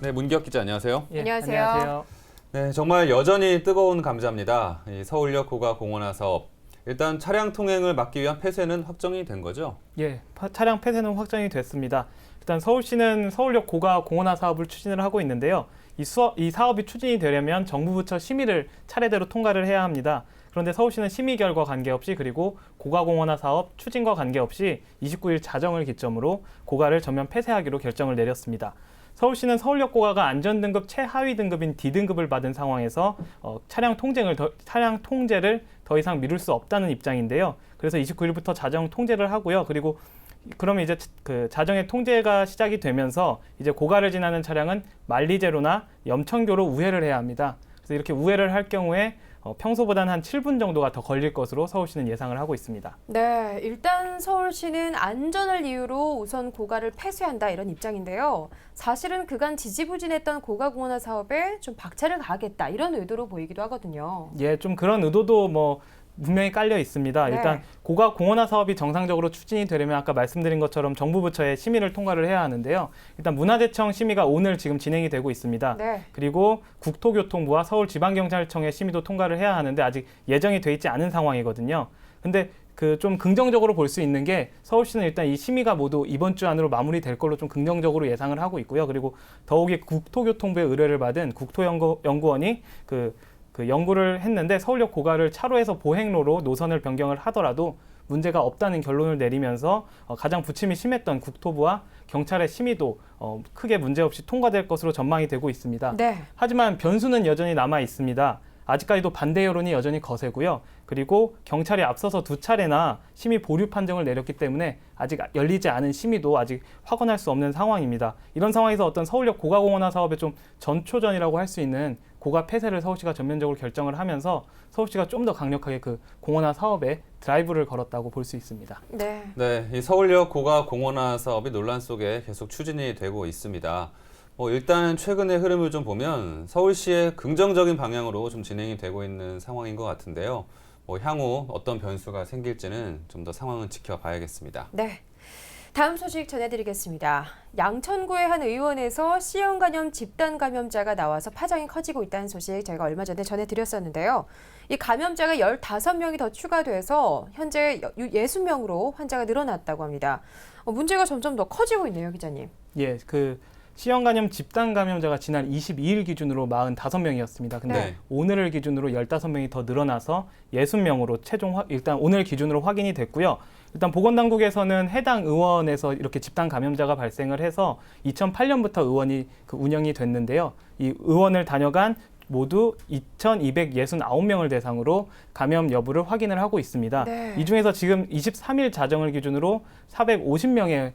네, 문기혁 기자 안녕하세요. 예, 안녕하세요. 네, 정말 여전히 뜨거운 감자입니다. 이 서울역 고가 공원화 사업. 일단 차량 통행을 막기 위한 폐쇄는 확정이 된 거죠? 예, 차량 폐쇄는 확정이 됐습니다. 일단 서울시는 서울역 고가 공원화 사업을 추진을 하고 있는데요. 이 사업이 추진이 되려면 정부 부처 심의를 차례대로 통과를 해야 합니다. 그런데 서울시는 심의 결과 관계없이 그리고 고가 공원화 사업 추진과 관계없이 29일 자정을 기점으로 고가를 전면 폐쇄하기로 결정을 내렸습니다. 서울시는 서울역 고가가 안전등급 최하위 등급인 D등급을 받은 상황에서 차량 통제를 더 이상 미룰 수 없다는 입장인데요. 그래서 29일부터 자정 통제를 하고요. 그리고 그러면 이제 그 자정의 통제가 시작이 되면서 이제 고가를 지나는 차량은 만리제로나 염천교로 우회를 해야 합니다. 그래서 이렇게 우회를 할 경우에 평소보다는 한 7분 정도가 더 걸릴 것으로 서울시는 예상을 하고 있습니다. 네, 일단 서울시는 안전을 이유로 우선 고가를 폐쇄한다 이런 입장인데요. 사실은 그간 지지부진했던 고가공원화 사업에 좀 박차를 가하겠다 이런 의도로 보이기도 하거든요. 예, 좀 그런 의도도 분명히 깔려 있습니다. 네. 일단 고가 공원화 사업이 정상적으로 추진이 되려면 아까 말씀드린 것처럼 정부 부처의 심의를 통과를 해야 하는데요. 일단 문화재청 심의가 오늘 지금 진행이 되고 있습니다. 네. 그리고 국토교통부와 서울지방경찰청의 심의도 통과를 해야 하는데 아직 예정이 돼 있지 않은 상황이거든요. 근데 그 좀 긍정적으로 볼 수 있는 게 서울시는 일단 이 심의가 모두 이번 주 안으로 마무리될 걸로 좀 긍정적으로 예상을 하고 있고요. 그리고 더욱이 국토교통부의 의뢰를 받은 국토연구원이 그 연구를 했는데 서울역 고가를 차로에서 보행로로 노선을 변경을 하더라도 문제가 없다는 결론을 내리면서 가장 부침이 심했던 국토부와 경찰의 심의도 크게 문제없이 통과될 것으로 전망이 되고 있습니다. 네. 하지만 변수는 여전히 남아 있습니다. 아직까지도 반대 여론이 여전히 거세고요. 그리고 경찰이 앞서서 2차례나 심의 보류 판정을 내렸기 때문에 아직 열리지 않은 심의도 아직 확언할 수 없는 상황입니다. 이런 상황에서 어떤 서울역 고가공원화 사업의 좀 전초전이라고 할 수 있는 고가 폐쇄를 서울시가 전면적으로 결정을 하면서 서울시가 좀 더 강력하게 그 공원화 사업에 드라이브를 걸었다고 볼 수 있습니다. 네. 네, 이 서울역 고가 공원화 사업이 논란 속에 계속 추진이 되고 있습니다. 일단 최근의 흐름을 좀 보면 서울시의 긍정적인 방향으로 좀 진행이 되고 있는 상황인 것 같은데요. 향후 어떤 변수가 생길지는 좀 더 상황을 지켜봐야겠습니다. 네. 다음 소식 전해드리겠습니다. 양천구의 한 의원에서 C형 감염 집단 감염자가 나와서 파장이 커지고 있다는 소식 저희가 얼마 전에 전해드렸었는데요. 이 감염자가 15명이 더 추가돼서 현재 60명으로 환자가 늘어났다고 합니다. 문제가 점점 더 커지고 있네요, 기자님. 예, C형 감염 집단 감염자가 지난 22일 기준으로 45명이었습니다. 근데 네. 오늘을 기준으로 15명이 더 늘어나서 60명으로 일단 오늘 기준으로 확인이 됐고요. 일단 보건당국에서는 해당 의원에서 이렇게 집단 감염자가 발생을 해서 2008년부터 의원이 운영이 됐는데요. 이 의원을 다녀간 모두 2,269명을 대상으로 감염 여부를 확인을 하고 있습니다. 네. 이 중에서 지금 23일 자정을 기준으로 450명의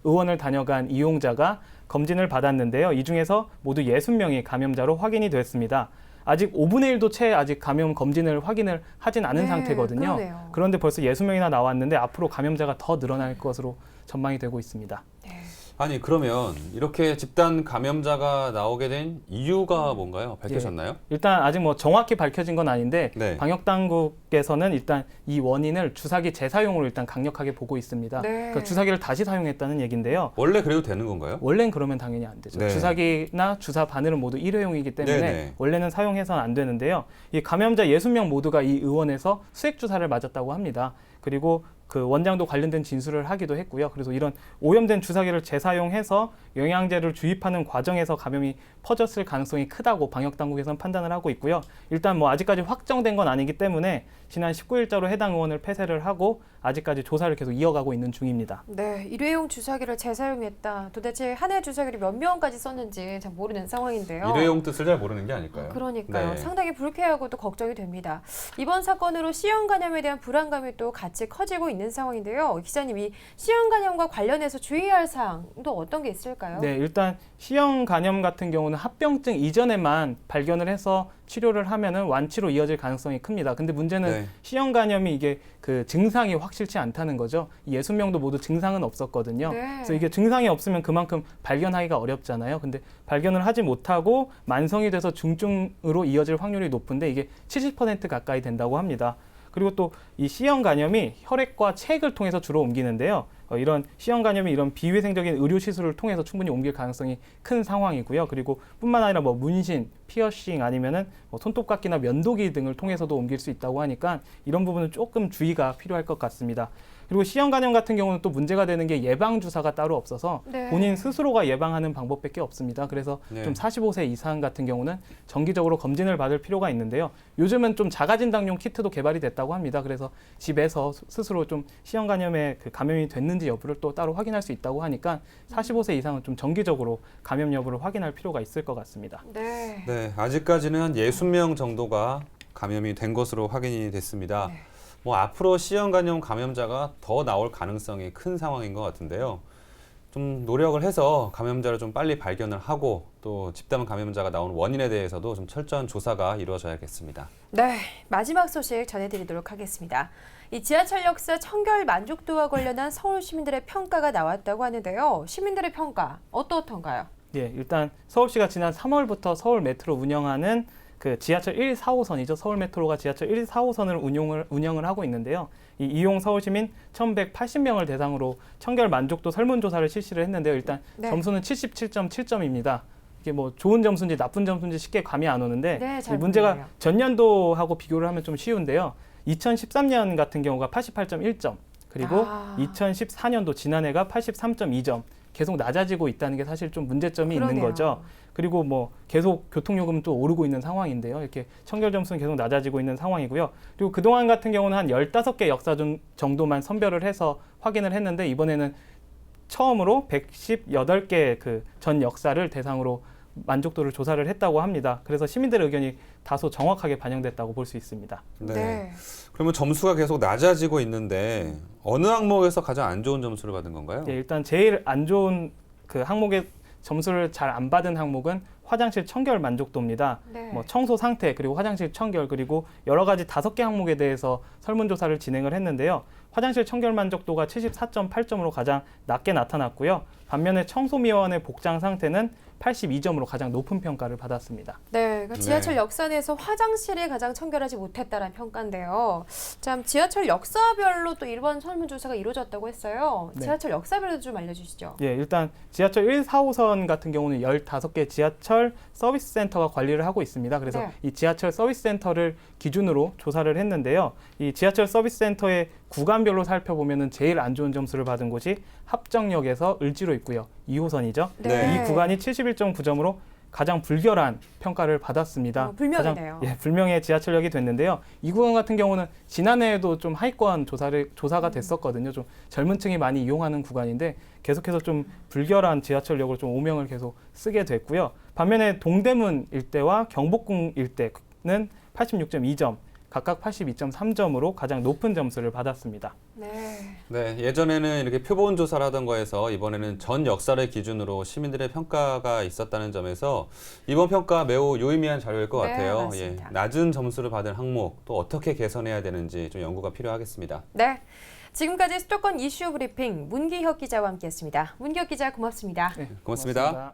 의원을 다녀간 이용자가 검진을 받았는데요. 이 중에서 모두 60명이 감염자로 확인이 됐습니다. 아직 5분의 1도 채 아직 감염 검진을 확인을 하진 않은 네, 상태거든요. 그러네요. 그런데 벌써 60명이나 나왔는데 앞으로 감염자가 더 늘어날 것으로 전망이 되고 있습니다. 네. 아니, 그러면 이렇게 집단 감염자가 나오게 된 이유가 뭔가요? 밝혀졌나요? 일단 아직 정확히 밝혀진 건 아닌데 네. 방역당국에서는 일단 이 원인을 주사기 재사용으로 일단 강력하게 보고 있습니다. 네. 그러니까 주사기를 다시 사용했다는 얘긴데요. 원래 그래도 되는 건가요? 원래는 그러면 당연히 안 되죠. 네. 주사기나 주사 바늘은 모두 일회용이기 때문에 네네. 원래는 사용해서는 안 되는데요. 이 감염자 60명 모두가 이 의원에서 수액 주사를 맞았다고 합니다. 그리고 그 원장도 관련된 진술을 하기도 했고요. 그래서 이런 오염된 주사기를 재사용해서 영양제를 주입하는 과정에서 감염이 퍼졌을 가능성이 크다고 방역당국에서는 판단을 하고 있고요. 일단 아직까지 확정된 건 아니기 때문에 지난 19일자로 해당 의원을 폐쇄를 하고 아직까지 조사를 계속 이어가고 있는 중입니다. 네, 일회용 주사기를 재사용했다. 도대체 한 해 주사기를 몇 명까지 썼는지 잘 모르는 상황인데요. 일회용 뜻을 잘 모르는 게 아닐까요? 그러니까요. 네. 상당히 불쾌하고 또 걱정이 됩니다. 이번 사건으로 C형 감염에 대한 불안감이 또 같이 커지고 있는 상황인데요. 기자님, 이 C형 감염과 관련해서 주의할 사항도 어떤 게 있을까요? 네, 일단 C형 감염 같은 경우는 합병증 이전에만 발견을 해서 치료를 하면은 완치로 이어질 가능성이 큽니다. 근데 문제는 네. C형 감염이 이게 그 증상이 확실치 않다는 거죠. 이 60명도 모두 증상은 없었거든요. 네. 그래서 이게 증상이 없으면 그만큼 발견하기가 어렵잖아요. 근데 발견을 하지 못하고 만성이 돼서 중증으로 이어질 확률이 높은데 이게 70% 가까이 된다고 합니다. 그리고 또 이 C형 감염이 혈액과 체액을 통해서 주로 옮기는데요. 이런 C형 간염이 이런 비위생적인 의료 시술을 통해서 충분히 옮길 가능성이 큰 상황이고요. 그리고 뿐만 아니라 뭐 문신, 피어싱 아니면은 뭐 손톱깎이나 면도기 등을 통해서도 옮길 수 있다고 하니까 이런 부분은 조금 주의가 필요할 것 같습니다. 그리고 C형 간염 같은 경우는 또 문제가 되는 게 예방 주사가 따로 없어서 네. 본인 스스로가 예방하는 방법밖에 없습니다. 그래서 네. 좀 45세 이상 같은 경우는 정기적으로 검진을 받을 필요가 있는데요. 요즘은 좀 자가진단용 키트도 개발이 됐다고 합니다. 그래서 집에서 스스로 좀 C형 간염에 그 감염이 됐는지 여부를 또 따로 확인할 수 있다고 하니까 45세 이상은 좀 정기적으로 감염 여부를 확인할 필요가 있을 것 같습니다. 네. 네, 아직까지는 한 60명 정도가 감염이 된 것으로 확인이 됐습니다. 네. 뭐 앞으로 C형 간염 감염자가 더 나올 가능성이 큰 상황인 것 같은데요. 좀 노력을 해서 감염자를 좀 빨리 발견을 하고 또 집단 감염자가 나온 원인에 대해서도 좀 철저한 조사가 이루어져야겠습니다. 네, 마지막 소식 전해드리도록 하겠습니다. 이 지하철 역사 청결 만족도와 관련한 서울 시민들의 평가가 나왔다고 하는데요. 시민들의 평가 어떻던가요? 예, 일단 서울시가 지난 3월부터 서울 메트로 운영하는 그 지하철 1, 4호선이죠. 서울 메트로가 지하철 1, 4호선을 운영을 하고 있는데요. 이 이용 서울 시민 1,180명을 대상으로 청결 만족도 설문조사를 실시를 했는데요. 일단 네. 점수는 77.7점입니다. 이게 뭐 좋은 점수인지 나쁜 점수인지 쉽게 감이 안 오는데 네, 잘 이 문제가 모르겠네요. 전년도하고 비교를 하면 좀 쉬운데요. 2013년 같은 경우가 88.1점, 그리고 아. 2014년도 지난해가 83.2점. 계속 낮아지고 있다는 게 사실 좀 문제점이 있는 그러네요. 거죠. 그리고 뭐 계속 교통요금은 또 오르고 있는 상황인데요. 이렇게 청결 점수는 계속 낮아지고 있는 상황이고요. 그리고 그동안 같은 경우는 한 15개 역사 정도만 선별을 해서 확인을 했는데 이번에는 처음으로 118개 그 전 역사를 대상으로 만족도를 조사를 했다고 합니다. 그래서 시민들의 의견이 다소 정확하게 반영됐다고 볼 수 있습니다. 네. 그러면 점수가 계속 낮아지고 있는데 어느 항목에서 가장 안 좋은 점수를 받은 건가요? 예, 일단 제일 안 좋은 그 항목의 점수를 잘 안 받은 항목은 화장실 청결 만족도입니다. 네. 뭐 청소 상태 그리고 화장실 청결 그리고 여러 가지 5개 항목에 대해서 설문조사를 진행을 했는데요. 화장실 청결 만족도가 74.8점으로 가장 낮게 나타났고요. 반면에 청소미화원의 복장 상태는 82점으로 가장 높은 평가를 받았습니다. 네, 그 지하철 네. 역사 내에서 화장실이 가장 청결하지 못했다는 평가인데요. 참 지하철 역사별로 또 이번 설문조사가 이루어졌다고 했어요. 네. 지하철 역사별로 좀 알려주시죠. 예, 일단 지하철 1, 4호선 같은 경우는 15개 지하철 서비스 센터가 관리를 하고 있습니다. 그래서 네. 이 지하철 서비스 센터를 기준으로 조사를 했는데요. 이 지하철 서비스 센터의 구간별로 살펴보면은 제일 안 좋은 점수를 받은 곳이 합정역에서 을지로 있고요. 2호선이죠. 네. 이 구간이 71.9점으로 가장 불결한 평가를 받았습니다. 불명이네요. 가장, 불명의 지하철역이 됐는데요. 이 구간 같은 경우는 지난해에도 좀 하위권 조사가 됐었거든요. 좀 젊은 층이 많이 이용하는 구간인데 계속해서 좀 불결한 지하철역으로 좀 오명을 계속 쓰게 됐고요. 반면에 동대문 일대와 경복궁 일대는 86.2점, 각각 82.3점으로 가장 높은 점수를 받았습니다. 네. 네, 예전에는 이렇게 표본 조사를 하던 거에서 이번에는 전 역사를 기준으로 시민들의 평가가 있었다는 점에서 이번 평가 매우 유의미한 자료일 것 네, 같아요. 맞습니다. 낮은 점수를 받은 항목 또 어떻게 개선해야 되는지 좀 연구가 필요하겠습니다. 네. 지금까지 수도권 이슈 브리핑 문기혁 기자와 함께했습니다. 문기혁 기자 고맙습니다. 네, 고맙습니다.